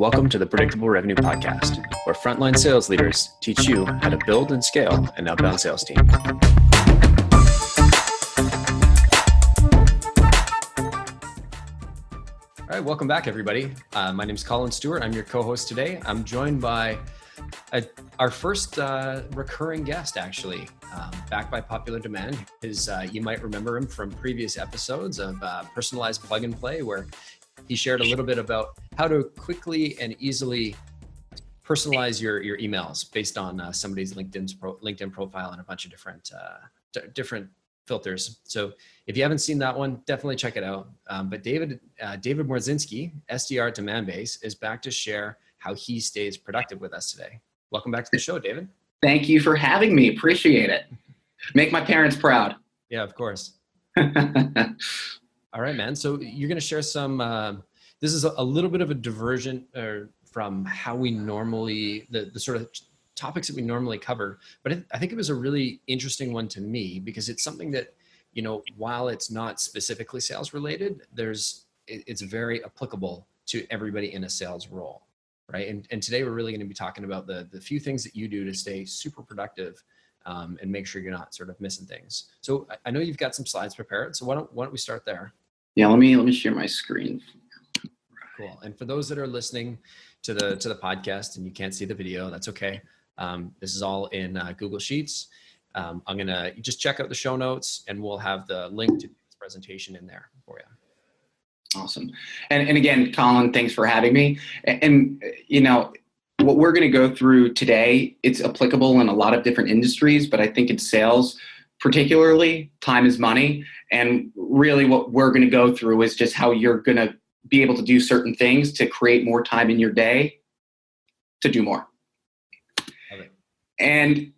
Welcome to the Predictable Revenue Podcast, where frontline sales leaders teach you how to build and scale an outbound sales team. All right, welcome back, everybody. My name is Collin Stewart. I'm your co-host today. I'm joined by our first recurring guest, actually, backed by popular demand. You might remember him from previous episodes of Personalized Plug and Play, where he shared a little bit about how to quickly and easily personalize your emails based on somebody's LinkedIn profile and a bunch of different filters. So if you haven't seen that one, definitely check it out. But David Mordzynski, SDR at Demandbase, is back to share how he stays productive with us today. Welcome back to the show, David. Thank you for having me. Appreciate it. Make my parents proud. Yeah, of course. All right, man. So you're going to share some, this is a little bit of a diversion from how we normally, the sort of topics that we normally cover, but I think it was a really interesting one to me because it's something that, while it's not specifically sales related, it's very applicable to everybody in a sales role, right? And today we're really going to be talking about the few things that you do to stay super productive and make sure you're not sort of missing things. So I know you've got some slides prepared, so why don't we start there? Yeah, let me share my screen. Cool. And for those that are listening to the podcast and you can't see the video, that's okay. This is all in Google Sheets. I'm gonna just check out the show notes, and we'll have the link to this presentation in there for you. Awesome. And again, Collin, thanks for having me. And what we're going to go through today, it's applicable in a lot of different industries, but I think in sales, particularly, time is money. And really what we're going to go through is just how you're going to be able to do certain things to create more time in your day to do more. Okay. And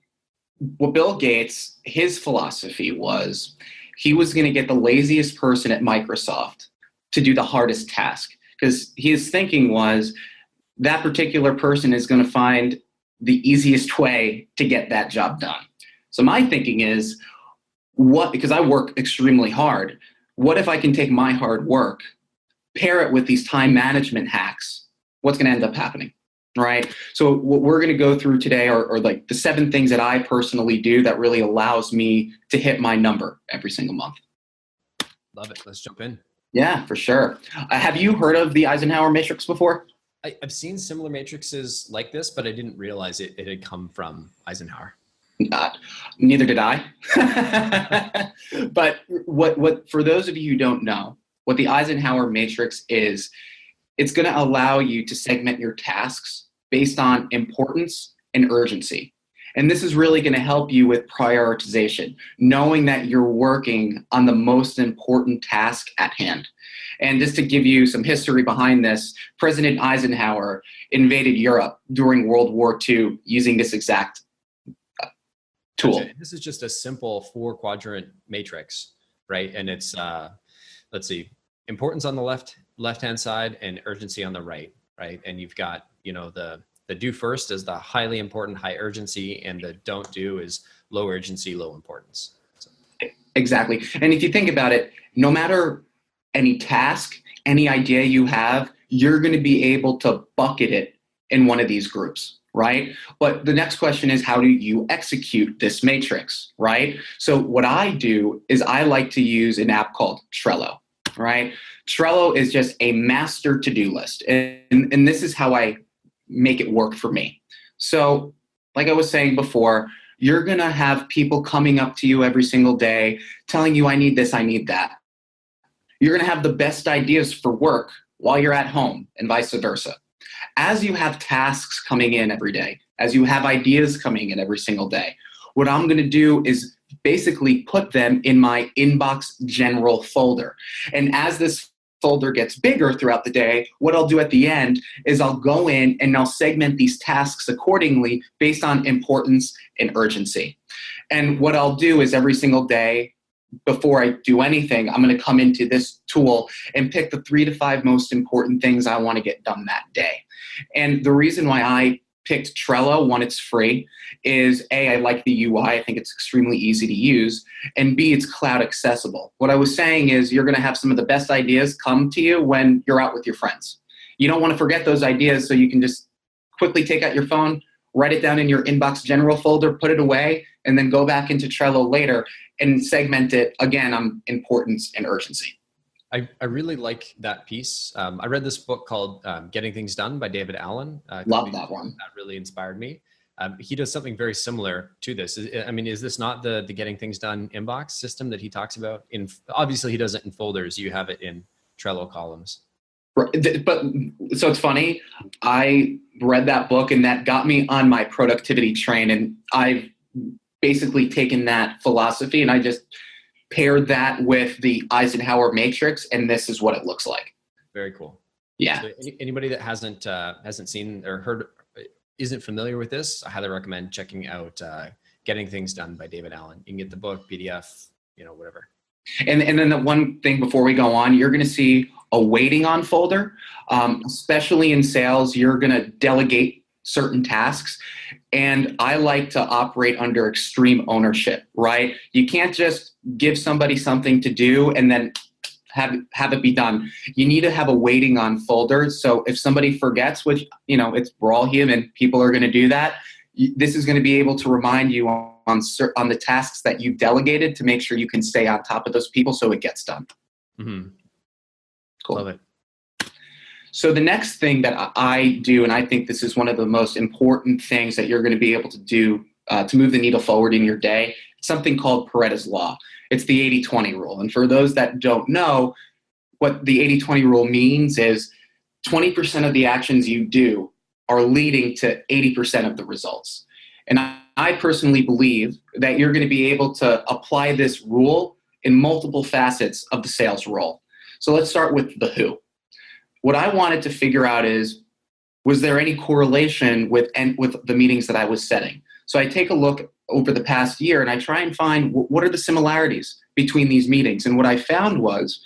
what Bill Gates, his philosophy was he was going to get the laziest person at Microsoft to do the hardest task, because his thinking was that particular person is going to find the easiest way to get that job done. So my thinking is, because I work extremely hard, what if I can take my hard work, pair it with these time management hacks? What's going to end up happening, right? So what we're going to go through today are like the 7 things that I personally do that really allows me to hit my number every single month. Love it. Let's jump in. Yeah, for sure. Have you heard of the Eisenhower Matrix before? I've seen similar matrices like this, but I didn't realize it had come from Eisenhower. Neither did I. But what for those of you who don't know, what the Eisenhower Matrix is, it's going to allow you to segment your tasks based on importance and urgency. And this is really going to help you with prioritization, knowing that you're working on the most important task at hand. And just to give you some history behind this, President Eisenhower invaded Europe during World War II using this exact tool. Gotcha. This is just a simple 4-quadrant matrix, right? And it's, let's see, importance on the left-hand side and urgency on the right? And you've got, the do first is the highly important, high urgency, and the don't do is low urgency, low importance. So. Exactly. And if you think about it, no matter any task, any idea you have, you're going to be able to bucket it in one of these groups, right? But the next question is, how do you execute this matrix, right? So what I do is I like to use an app called Trello, right? Trello is just a master to-do list. And this is how I make it work for me. So like I was saying before, you're going to have people coming up to you every single day telling you, I need this, I need that. You're going to have the best ideas for work while you're at home and vice versa. As you have tasks coming in every day, as you have ideas coming in every single day, what I'm going to do is basically put them in my inbox general folder. And as this folder gets bigger throughout the day, what I'll do at the end is I'll go in and I'll segment these tasks accordingly based on importance and urgency. And what I'll do is every single day, before I do anything, I'm going to come into this tool and pick the 3 to 5 most important things I want to get done that day. And the reason why I picked Trello, one, it's free, is A, I like the UI. I think it's extremely easy to use. And B, it's cloud accessible. What I was saying is you're going to have some of the best ideas come to you when you're out with your friends. You don't want to forget those ideas, so you can just quickly take out your phone, write it down in your inbox general folder, put it away, and then go back into Trello later and segment it again on importance and urgency. I really like that piece. I read this book called Getting Things Done by David Allen. Love that one. That really inspired me. He does something very similar to this. Is this not the Getting Things Done inbox system that he talks about? Obviously, he does it in folders. You have it in Trello columns. Right. But so it's funny. I read that book and that got me on my productivity train. And I've basically taken that philosophy and I just paired that with the Eisenhower Matrix, and this is what it looks like. Very cool. Yeah. So anybody that hasn't seen or heard, isn't familiar with this, I highly recommend checking out Getting Things Done by David Allen. You can get the book, PDF, whatever. And then the one thing before we go on, you're going to see a waiting on folder, especially in sales. You're going to delegate certain tasks. And I like to operate under extreme ownership, right? You can't just give somebody something to do and then have it be done. You need to have a waiting on folder. So if somebody forgets, which, we're all human, people are going to do that. This is going to be able to remind you on the tasks that you delegated to make sure you can stay on top of those people so it gets done. Mm-hmm. Cool. Love it. So the next thing that I do, and I think this is one of the most important things that you're going to be able to do to move the needle forward in your day, it's something called Pareto's Law. It's the 80-20 rule. And for those that don't know, what the 80-20 rule means is 20% of the actions you do are leading to 80% of the results. And I personally believe that you're going to be able to apply this rule in multiple facets of the sales role. So let's start with the who. What I wanted to figure out is, was there any correlation with the meetings that I was setting? So I take a look over the past year and I try and find what are the similarities between these meetings. And what I found was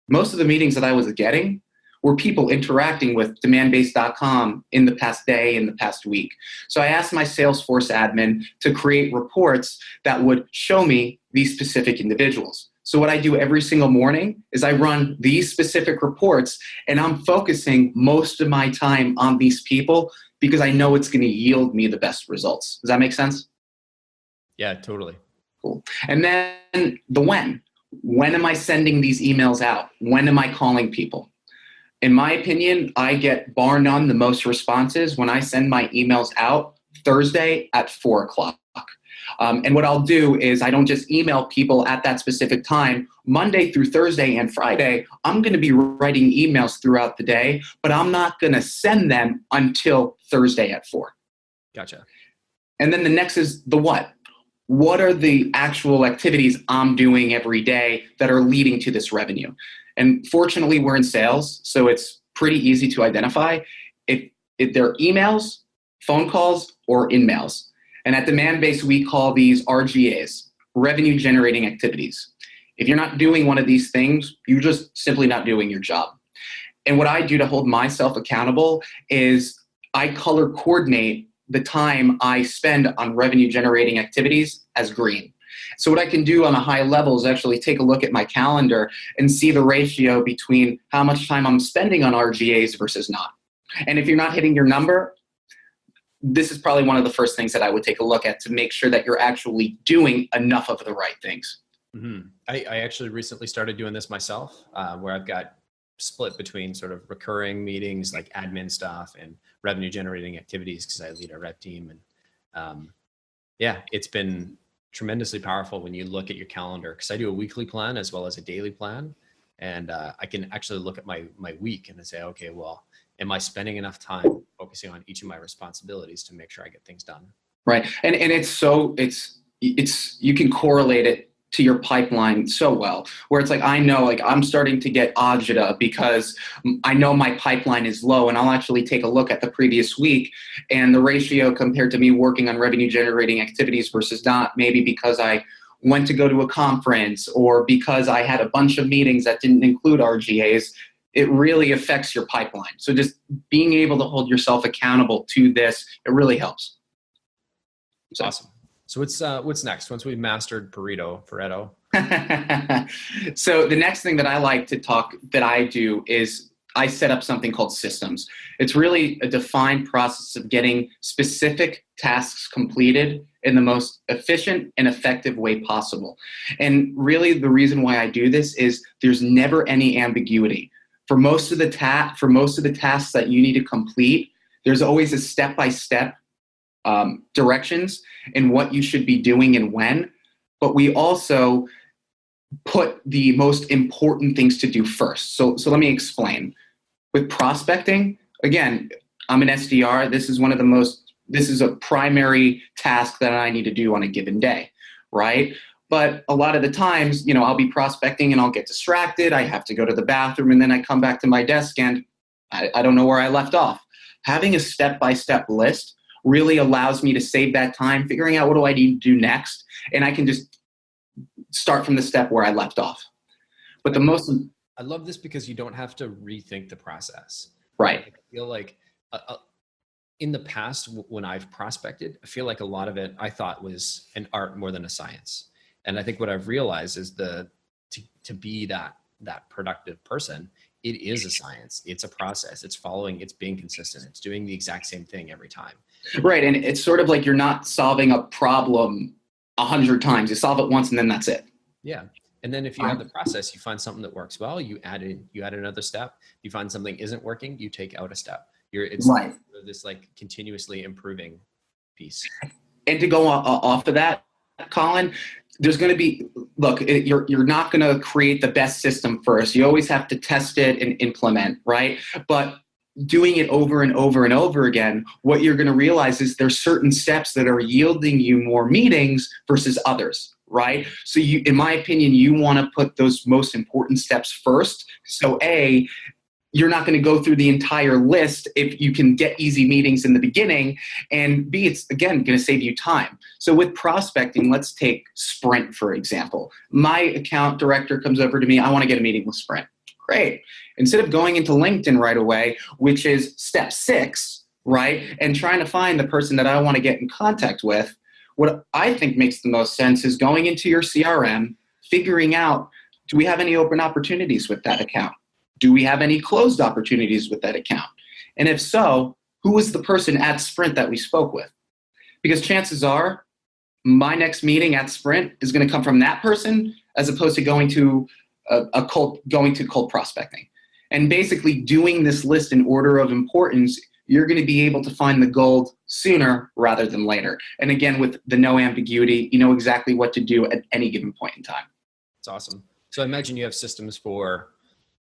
most of the meetings that I was getting were people interacting with Demandbase.com in the past day, in the past week. So I asked my Salesforce admin to create reports that would show me these specific individuals. So what I do every single morning is I run these specific reports and I'm focusing most of my time on these people because I know it's going to yield me the best results. Does that make sense? Yeah, totally. Cool. And then the when. When am I sending these emails out? When am I calling people? In my opinion, I get bar none the most responses when I send my emails out Thursday at 4:00. And what I'll do is I don't just email people at that specific time. Monday through Thursday and Friday, I'm going to be writing emails throughout the day, but I'm not going to send them until Thursday at 4:00. Gotcha. And then the next is the what. What are the actual activities I'm doing every day that are leading to this revenue? And fortunately, we're in sales, so it's pretty easy to identify if they're emails, phone calls, or in-mails. And at Demandbase, we call these RGAs, revenue generating activities. If you're not doing one of these things, you're just simply not doing your job. And what I do to hold myself accountable is I color coordinate the time I spend on revenue generating activities as green. So what I can do on a high level is actually take a look at my calendar and see the ratio between how much time I'm spending on RGAs versus not. And if you're not hitting your number, this is probably one of the first things that I would take a look at to make sure that you're actually doing enough of the right things. Mm-hmm. I actually recently started doing this myself, where I've got split between sort of recurring meetings like admin stuff and revenue generating activities because I lead a rep team. And it's been tremendously powerful when you look at your calendar because I do a weekly plan as well as a daily plan. And I can actually look at my week and say, okay, well, am I spending enough time focusing on each of my responsibilities to make sure I get things done? Right. And it's you can correlate it to your pipeline so well, where it's like, I know, like I'm starting to get agita because I know my pipeline is low, and I'll actually take a look at the previous week and the ratio compared to me working on revenue generating activities versus not, maybe because I went to go to a conference or because I had a bunch of meetings that didn't include RGAs. it really affects your pipeline. So just being able to hold yourself accountable to this, it really helps. So. Awesome. So what's next once we've mastered Pareto? So the next thing that I like to that I do is I set up something called systems. It's really a defined process of getting specific tasks completed in the most efficient and effective way possible. And really the reason why I do this is there's never any ambiguity. For most of the tasks that you need to complete, there's always a step-by-step directions in what you should be doing and when. But we also put the most important things to do first. So let me explain. With prospecting, again, I'm an SDR. This is a primary task that I need to do on a given day, right? But a lot of the times, I'll be prospecting and I'll get distracted. I have to go to the bathroom and then I come back to my desk and I don't know where I left off. Having a step-by-step list really allows me to save that time, figuring out what do I need to do next, and I can just start from the step where I left off. But I love this because you don't have to rethink the process. Right. I feel like in the past, when I've prospected, I feel like a lot of it I thought was an art more than a science. And I think what I've realized is to be that productive person, it is a science. It's a process. It's being consistent. It's doing the exact same thing every time. Right. And it's sort of like you're not solving a problem 100 times. You solve it once and then that's it. Yeah. And then if you have the process, you find something that works well, you add another step. You find something isn't working, you take out a step. It's right. This like continuously improving piece. And to go off of that, Collin, there's going to be, you're not going to create the best system first. You always have to test it and implement, right? But doing it over and over and over again, what you're going to realize is there's certain steps that are yielding you more meetings versus others, right? So in my opinion, you want to put those most important steps first. So A, you're not going to go through the entire list if you can get easy meetings in the beginning, and B, it's again going to save you time. So with prospecting, let's take Sprint, for example. My account director comes over to me, I want to get a meeting with Sprint. Great. Instead of going into LinkedIn right away, which is step 6, right, and trying to find the person that I want to get in contact with, what I think makes the most sense is going into your CRM, figuring out, do we have any open opportunities with that account? Do we have any closed opportunities with that account? And if so, who was the person at Sprint that we spoke with? Because chances are my next meeting at Sprint is going to come from that person as opposed to going to cold prospecting. And basically doing this list in order of importance, you're going to be able to find the gold sooner rather than later. And again, with the no ambiguity, you know exactly what to do at any given point in time. It's awesome. So I imagine you have systems for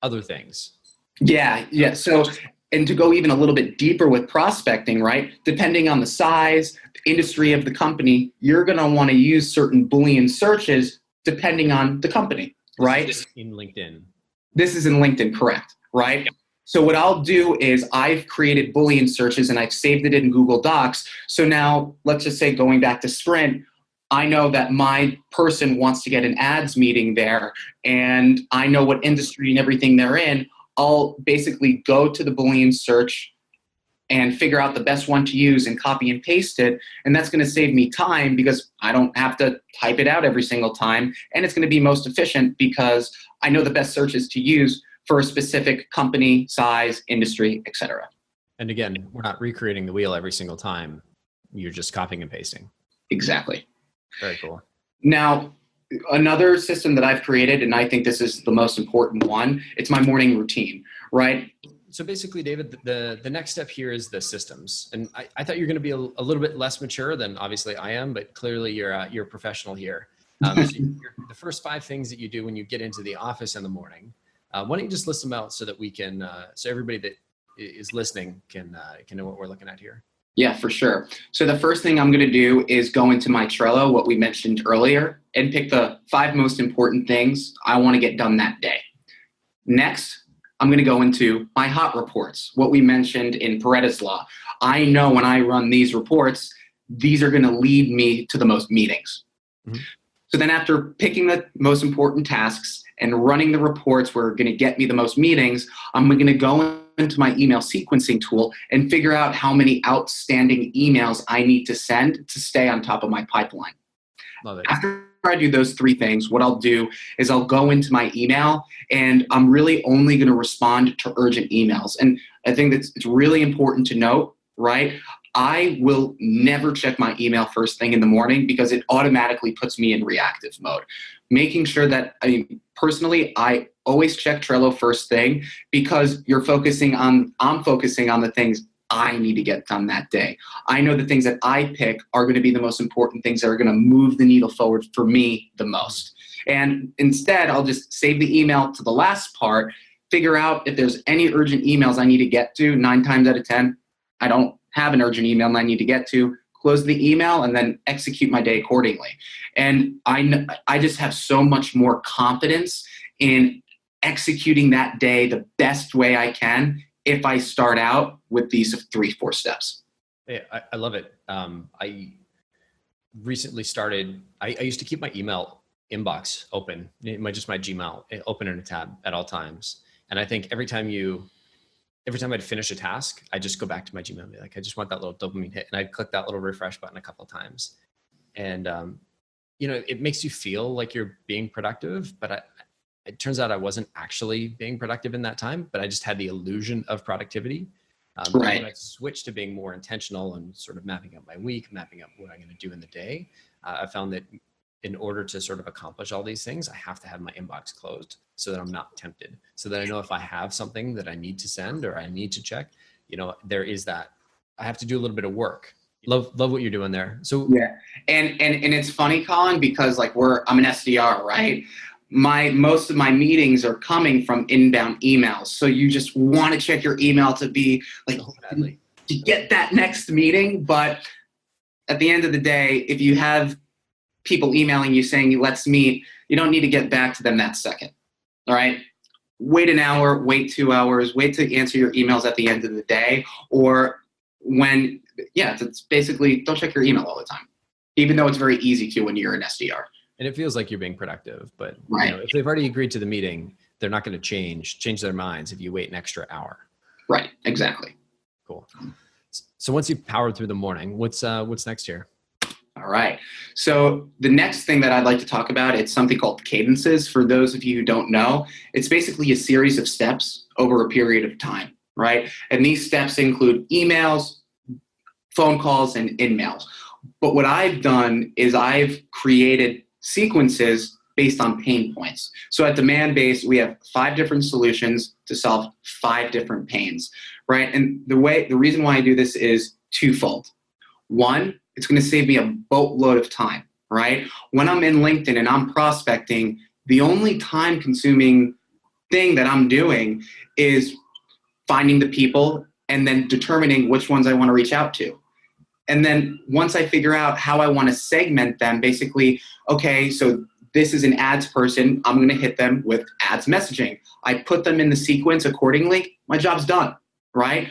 other things. Yeah. So, and to go even a little bit deeper with prospecting, right? Depending on the size, the industry of the company, you're going to want to use certain Boolean searches depending on the company, right? This is in LinkedIn. This is in LinkedIn, correct, right? So what I'll do is I've created Boolean searches and I've saved it in Google Docs. So now let's just say going back to Sprint, I know that my person wants to get an ads meeting there and I know what industry and everything they're in. I'll basically go to the Boolean search and figure out the best one to use and copy and paste it. And that's going to save me time because I don't have to type it out every single time. And it's going to be most efficient because I know the best searches to use for a specific company, size, industry, etc. And again, we're not recreating the wheel every single time. You're just copying and pasting. Exactly. Very cool. Now, another system that I've created, and I think this is the most important one, it's my morning routine, right? So basically, David, the next step here is the systems. And I thought you were going to be a little bit less mature than obviously I am, but clearly you're a professional here. So the first 5 things that you do when you get into the office in the morning, why don't you just list them out so that we can, so everybody that is listening can know what we're looking at here. Yeah, for sure. So the first thing I'm going to do is go into my Trello, what we mentioned earlier, and pick the 5 most important things I want to get done that day. Next, I'm going to go into my hot reports, what we mentioned in Pareto's Law. I know when I run these reports, these are going to lead me to the most meetings. Mm-hmm. So then after picking the most important tasks and running the reports where are going to get me the most meetings, I'm going to go into my email sequencing tool and figure out how many outstanding emails I need to send to stay on top of my pipeline. Love it. After I do those three things, what I'll do is I'll go into my email and I'm really only going to respond to urgent emails. And I think it's really important to note, right? I will never check my email first thing in the morning because it automatically puts me in reactive mode. Making sure that, personally, I always check Trello first thing because I'm focusing on the things I need to get done that day. I know the things that I pick are going to be the most important things that are going to move the needle forward for me the most. And instead, I'll just save the email to the last part, figure out if there's any urgent emails I need to get to. 9 times out of 10, I don't have an urgent email I need to get to, close the email, and then execute my day accordingly. And I just have so much more confidence in executing that day the best way I can if I start out with these 3-4 steps. Yeah, I love it. I recently started, I used to keep my email inbox open, my Gmail open in a tab at all times. And I think every time I'd finish a task, I just go back to my Gmail and be like, I just want that little dopamine hit. And I'd click that little refresh button a couple of times. And, it makes you feel like you're being productive, but it turns out I wasn't actually being productive in that time, but I just had the illusion of productivity. Right. When I switched to being more intentional and sort of mapping out my week, mapping out what I'm going to do in the day, I found that in order to sort of accomplish all these things, I have to have my inbox closed so that I'm not tempted, so that I know if I have something that I need to send or I need to check, there is that. I have to do a little bit of work. Love what you're doing there. So yeah, and it's funny, Collin, because I'm an SDR, right? Most of my meetings are coming from inbound emails. So you just want to check your email to be to get that next meeting. But at the end of the day, if you have people emailing you saying, let's meet, you don't need to get back to them that second. All right. Wait an hour, wait 2 hours, wait to answer your emails at the end of the day. Or it's basically don't check your email all the time, even though it's very easy to when you're an SDR. And it feels like you're being productive, but right. If they've already agreed to the meeting, they're not going to change their minds if you wait an extra hour. Right. Exactly. Cool. So once you've powered through the morning, what's next here? All right. So the next thing that I'd like to talk about, it's something called Cadences. For those of you who don't know, it's basically a series of steps over a period of time, right? And these steps include emails, phone calls, and in-mails. But what I've done is I've created sequences based on pain points. So at Demandbase, we have 5 different solutions to solve 5 different pains, right? And the reason why I do this is twofold. One, it's going to save me a boatload of time, right? When I'm in LinkedIn and I'm prospecting, the only time-consuming thing that I'm doing is finding the people and then determining which ones I want to reach out to. And then once I figure out how I want to segment them, basically, okay, so this is an ads person, I'm going to hit them with ads messaging. I put them in the sequence accordingly, my job's done, right?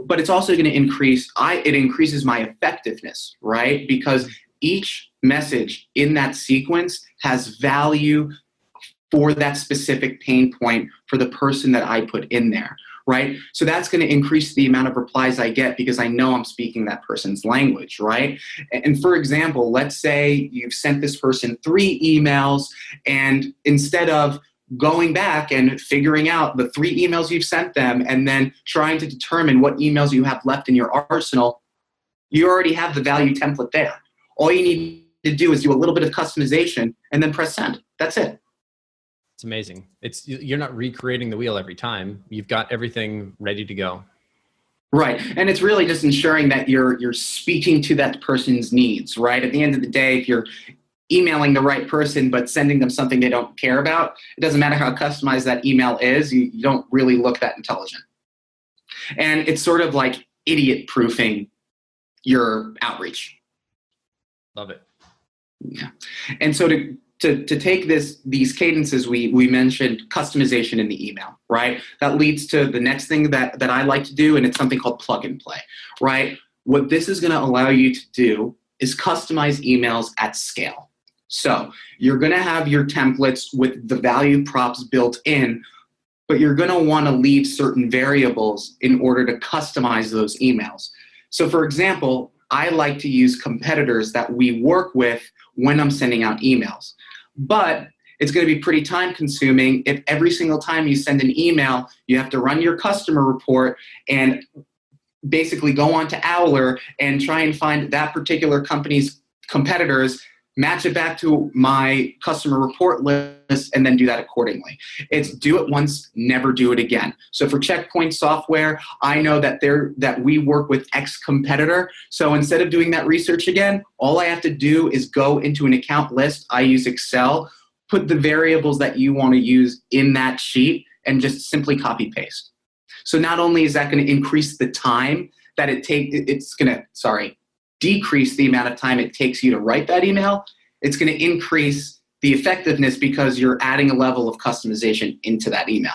But it's also going to increases my effectiveness, right? Because each message in that sequence has value for that specific pain point for the person that I put in there, right? So that's going to increase the amount of replies I get because I know I'm speaking that person's language, right? And for example, let's say you've sent this person 3 emails, and instead of going back and figuring out the 3 emails you've sent them and then trying to determine what emails you have left in your arsenal, you already have the value template there. All you need to do is do a little bit of customization and then press send. That's it. It's amazing. You're not recreating the wheel every time. You've got everything ready to go. Right. And it's really just ensuring that you're speaking to that person's needs, right? At the end of the day, if you're emailing the right person but sending them something they don't care about, it doesn't matter how customized that email is, you don't really look that intelligent. And it's sort of like idiot proofing your outreach. Love it. Yeah. And so to take these cadences, we mentioned customization in the email, right? That leads to the next thing that I like to do, and it's something called plug and play, right? What this is going to allow you to do is customize emails at scale. So you're going to have your templates with the value props built in, but you're going to want to leave certain variables in order to customize those emails. So for example, I like to use competitors that we work with when I'm sending out emails. But it's going to be pretty time consuming if every single time you send an email, you have to run your customer report and basically go on to Owler and try and find that particular company's competitors, match it back to my customer report list, and then do that accordingly. It's do it once, never do it again. So for Checkpoint software, I know that we work with X competitor. So instead of doing that research again, all I have to do is go into an account list. I use Excel, put the variables that you want to use in that sheet, and just simply copy paste. So not only is that going to increase the time that it's going to, decrease the amount of time it takes you to write that email, it's going to increase the effectiveness because you're adding a level of customization into that email.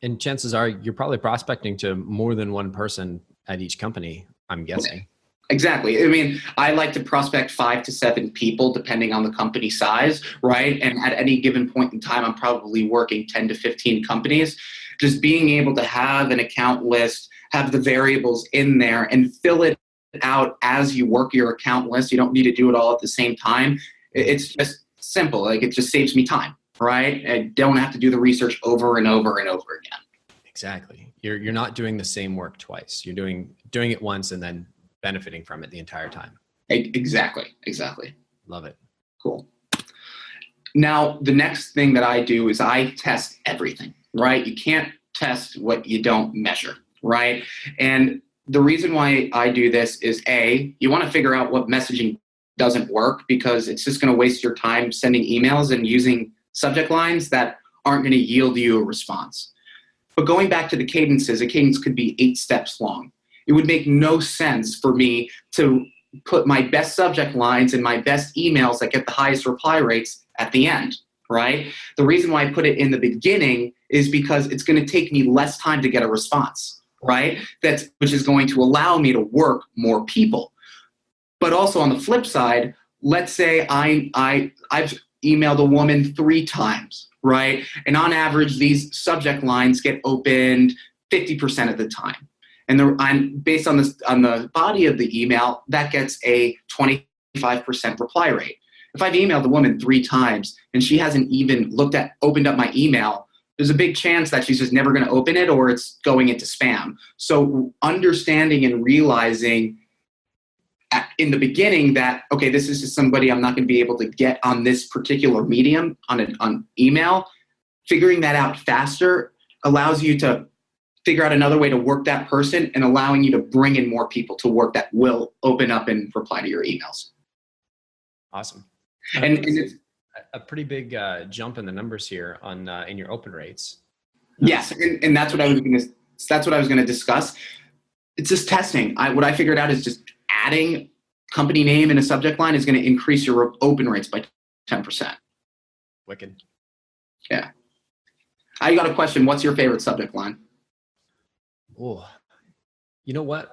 And chances are you're probably prospecting to more than one person at each company, I'm guessing. Exactly. I mean, I like to prospect 5 to 7 people depending on the company size, right? And at any given point in time, I'm probably working 10 to 15 companies. Just being able to have an account list, have the variables in there, and fill it out as you work your account list. You don't need to do it all at the same time. It's just simple. Like, it just saves me time, right? I don't have to do the research over and over and over again. Exactly. You're not doing the same work twice. You're doing it once and then benefiting from it the entire time. Exactly. Love it. Cool. Now, the next thing that I do is I test everything, right? You can't test what you don't measure, right? And the reason why I do this is you want to figure out what messaging doesn't work, because it's just going to waste your time sending emails and using subject lines that aren't going to yield you a response. But going back to the cadences, a cadence could be 8 steps long. It would make no sense for me to put my best subject lines and my best emails that get the highest reply rates at the end, right? The reason why I put it in the beginning is because it's going to take me less time to get a response, right? Which is going to allow me to work more people. But also on the flip side, let's say I've emailed a woman 3 times, right? And on average, these subject lines get opened 50% of the time. And based on the body of the email, that gets a 25% reply rate. If I've emailed a woman 3 times and she hasn't even opened up my email, there's a big chance that she's just never going to open it, or it's going into spam. So understanding and realizing in the beginning that, okay, this is just somebody I'm not going to be able to get on this particular medium on email, figuring that out faster allows you to figure out another way to work that person, and allowing you to bring in more people to work that will open up and reply to your emails. Awesome. And it's a pretty big jump in the numbers here on in your open rates. Yes, and that's what I was going to discuss. It's just testing. What I figured out is just adding company name in a subject line is going to increase your open rates by 10%. Wicked. Yeah. I got a question. What's your favorite subject line? Oh, you know what?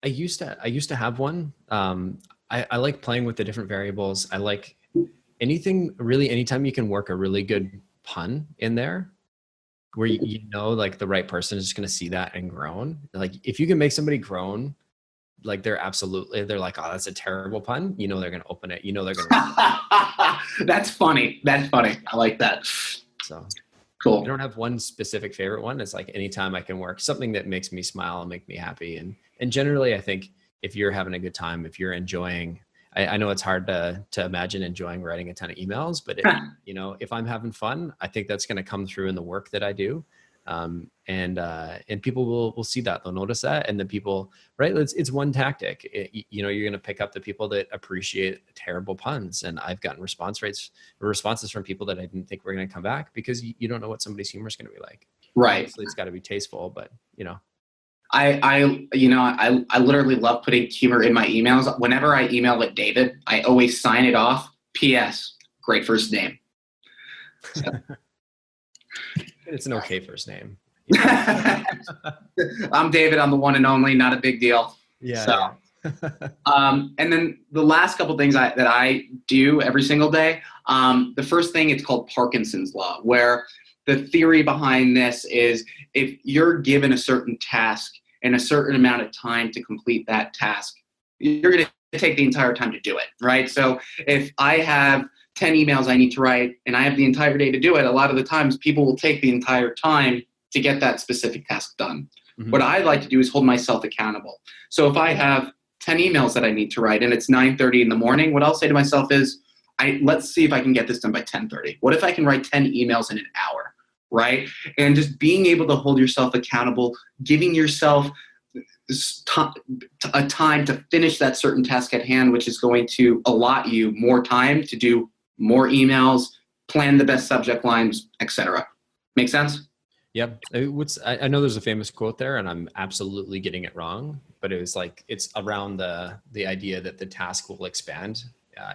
I used to have one. I like playing with the different variables. I like anytime you can work a really good pun in there, where you know, like, the right person is just going to see that and groan. Like, if you can make somebody groan, like, they're like, oh, that's a terrible pun. You know, they're going to open it. You know, they're going to. That's funny. I like that. So cool. I don't have one specific favorite one. It's like anytime I can work something that makes me smile and make me happy. And generally, I think if you're having a good time, if you're enjoying, I know it's hard to imagine enjoying writing a ton of emails, but if I'm having fun, I think that's going to come through in the work that I do. And people will see that, they'll notice that. And the people, right. It's one tactic. You're going to pick up the people that appreciate terrible puns. And I've gotten responses from people that I didn't think were going to come back, because you don't know what somebody's humor is going to be like. Right. Obviously, it's got to be tasteful, but I literally love putting humor in my emails. Whenever I email with David, I always sign it off. P.S. Great first name. So. It's an okay first name. I'm David. I'm the one and only. Not a big deal. Yeah. So. Yeah. And then the last couple things that I do every single day, the first thing, it's called Parkinson's Law, where the theory behind this is if you're given a certain task and a certain amount of time to complete that task, you're going to take the entire time to do it, right? So if I have 10 emails I need to write and I have the entire day to do it, a lot of the times people will take the entire time to get that specific task done. Mm-hmm. What I like to do is hold myself accountable. So if I have 10 emails that I need to write and it's 9:30 in the morning, what I'll say to myself is, let's see if I can get this done by 10:30. What if I can write 10 emails in an hour, right? And just being able to hold yourself accountable, giving yourself a time to finish that certain task at hand, which is going to allot you more time to do more emails, plan the best subject lines, etc. Make sense? Yep. I know there's a famous quote there, and I'm absolutely getting it wrong, but it was like, it's around the idea that the task will expand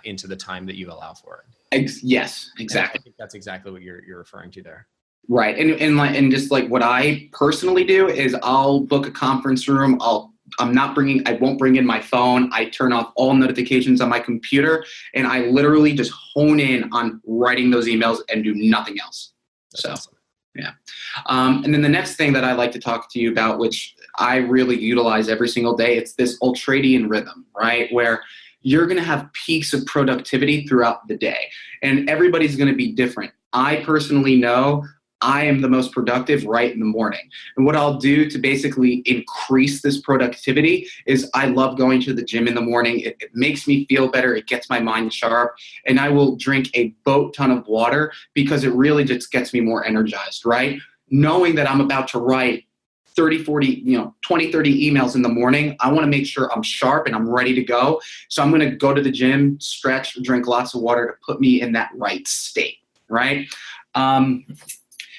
into the time that you allow for it. Yes, exactly. And I think that's exactly what you're referring to there. Right. And just like what I personally do is I'll book a conference room. I won't bring in my phone. I turn off all notifications on my computer, and I literally just hone in on writing those emails and do nothing else. That's awesome. Yeah. And then the next thing that I like to talk to you about, which I really utilize every single day, it's this ultradian rhythm, right? Where you're going to have peaks of productivity throughout the day, and everybody's going to be different. I personally know I am the most productive right in the morning. And what I'll do to basically increase this productivity is I love going to the gym in the morning. It makes me feel better. It gets my mind sharp. And I will drink a boat ton of water because it really just gets me more energized, right? Knowing that I'm about to write 30, 40, 20, 30 emails in the morning, I want to make sure I'm sharp and I'm ready to go. So I'm going to go to the gym, stretch, drink lots of water to put me in that right state, right?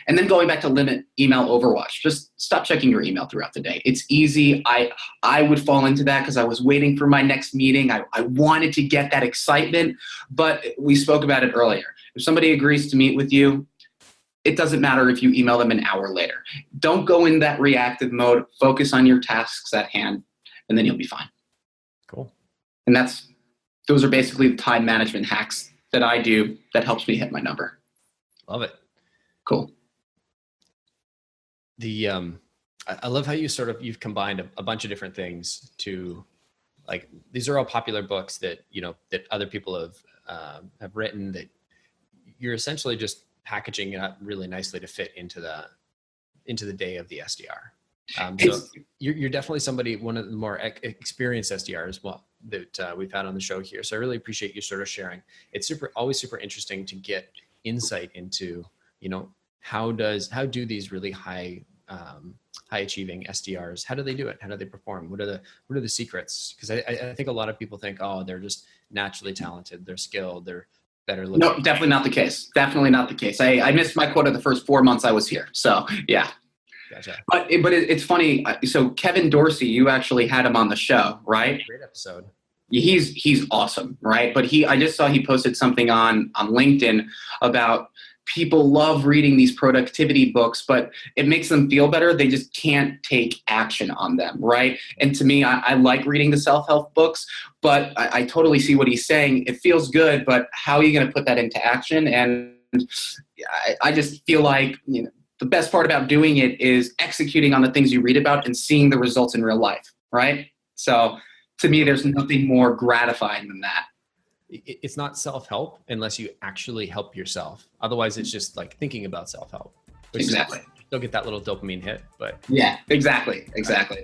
And then going back to limit email overwatch, just stop checking your email throughout the day. It's easy. I would fall into that because I was waiting for my next meeting. I wanted to get that excitement, but we spoke about it earlier. If somebody agrees to meet with you, it doesn't matter if you email them an hour later. Don't go in that reactive mode. Focus on your tasks at hand, and then you'll be fine. Cool. And those are basically the time management hacks that I do that helps me hit my number. Love it. Cool. I love how you've combined a bunch of different things to, like, these are all popular books that, that other people have written, that you're essentially just packaging it up really nicely to fit into the day of the SDR. So you're definitely one of the more experienced SDRs that we've had on the show here. So I really appreciate you sort of sharing. It's always super interesting to get insight into, how do these really high achieving SDRs, how do they do it? How do they perform? What are the secrets? Because I think a lot of people think, oh, they're just naturally talented, they're skilled, they're better looking. No, definitely not the case. Definitely not the case. I missed my quota the first 4 months I was here. So yeah. Gotcha. But it's funny. So Kevin Dorsey, you actually had him on the show, right? Great episode. He's awesome, right? But I just saw he posted something on LinkedIn about people love reading these productivity books, but it makes them feel better. They just can't take action on them, right? And to me, I like reading the self-help books, but I totally see what he's saying. It feels good, but how are you going to put that into action? And I just feel like, the best part about doing it is executing on the things you read about and seeing the results in real life, right? So to me, there's nothing more gratifying than that. It's not self-help unless you actually help yourself. Otherwise, it's just like thinking about self-help. Exactly. Still get that little dopamine hit, but yeah, exactly. Right on.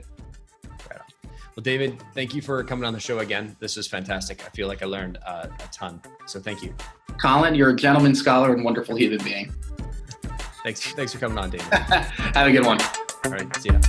Well, David, thank you for coming on the show again. This was fantastic. I feel like I learned a ton. So thank you. Collin, you're a gentleman, scholar, and wonderful human being. Thanks for coming on, David. Have a good one. All right. See ya.